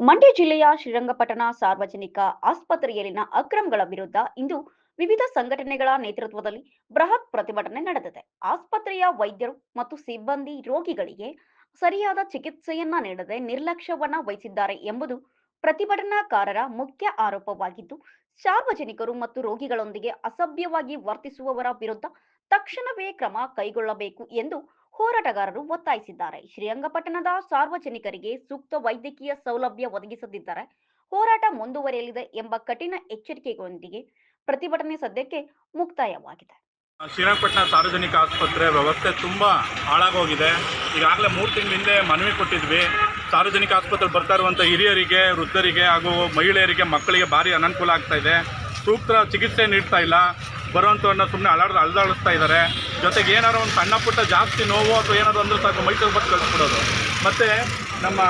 ಮಂಡ್ಯ ಜಿಲ್ಲೆಯ ಶ್ರೀರಂಗಪಟ್ಟಣ ಸಾರ್ವಜನಿಕ ಆಸ್ಪತ್ರೆಯಲ್ಲಿನ ಅಕ್ರಮಗಳ ವಿರುದ್ಧ ಇಂದು ವಿವಿಧ ಸಂಘಟನೆಗಳ ನೇತೃತ್ವದಲ್ಲಿ ಬೃಹತ್ ಪ್ರತಿಭಟನೆ ನಡೆದಿದೆ. ಆಸ್ಪತ್ರೆಯ ವೈದ್ಯರು ಮತ್ತು ಸಿಬ್ಬಂದಿ ರೋಗಿಗಳಿಗೆ ಸರಿಯಾದ ಚಿಕಿತ್ಸೆಯನ್ನ ನೀಡದೆ ನಿರ್ಲಕ್ಷ್ಯವನ್ನ ವಹಿಸಿದ್ದಾರೆ ಎಂಬುದು ಪ್ರತಿಭಟನಾಕಾರರ ಮುಖ್ಯ ಆರೋಪವಾಗಿದ್ದು, ಸಾರ್ವಜನಿಕರು ಮತ್ತು ರೋಗಿಗಳೊಂದಿಗೆ ಅಸಭ್ಯವಾಗಿ ವರ್ತಿಸುವವರ ವಿರುದ್ಧ ತಕ್ಷಣವೇ ಕ್ರಮ ಕೈಗೊಳ್ಳಬೇಕು ಎಂದು ಹೋರಾಟಗಾರರು ಒತ್ತಾಯಿಸಿದ್ದಾರೆ. ಶ್ರೀರಂಗಪಟ್ಟಣದ ಸಾರ್ವಜನಿಕರಿಗೆ ಸೂಕ್ತ ವೈದ್ಯಕೀಯ ಸೌಲಭ್ಯ ಒದಗಿಸದಿದ್ದರೆ ಹೋರಾಟ ಮುಂದುವರಿಯಲಿದೆ ಎಂಬ ಕಠಿಣ ಎಚ್ಚರಿಕೆಯೊಂದಿಗೆ ಪ್ರತಿಭಟನೆ ಸದ್ಯಕ್ಕೆ ಮುಕ್ತಾಯವಾಗಿದೆ. ಶ್ರೀರಂಗಪಟ್ಟಣ ಸಾರ್ವಜನಿಕ ಆಸ್ಪತ್ರೆ ವ್ಯವಸ್ಥೆ ತುಂಬ ಹಾಳಾಗೋಗಿದೆ. ಈಗಾಗಲೇ 3 ತಿಂಗಳ ಹಿಂದೆ ಮನವಿ ಕೊಟ್ಟಿದ್ವಿ. ಸಾರ್ವಜನಿಕ ಆಸ್ಪತ್ರೆ ಬರ್ತಾ ಇರುವಂಥ ಹಿರಿಯರಿಗೆ, ವೃದ್ಧರಿಗೆ ಹಾಗೂ ಮಹಿಳೆಯರಿಗೆ, ಮಕ್ಕಳಿಗೆ ಭಾರಿ ಅನಾನುಕೂಲ ಆಗ್ತಾ ಇದೆ. ಸೂಕ್ತ ಚಿಕಿತ್ಸೆ ನೀಡ್ತಾ ಇಲ್ಲ. ಬರುವಂಥವನ್ನ ಸುಮ್ಮನೆ ಅಲ್ದಾಡಿಸ್ತಾ ಇದ್ದಾರೆ. ಜೊತೆಗೆ ಏನಾದ್ರು ಒಂದು ಸಣ್ಣ ಪುಟ್ಟ ಜಾಸ್ತಿ ನೋವು ಅಥವಾ ಏನಾದ್ರು ಅಂದ್ರೆ ಸಾಕು ಮೈಸೂರು ಬಸ್ ಕಳಿಸ್ಬಿಡೋದು. ಮತ್ತು ನಮ್ಮ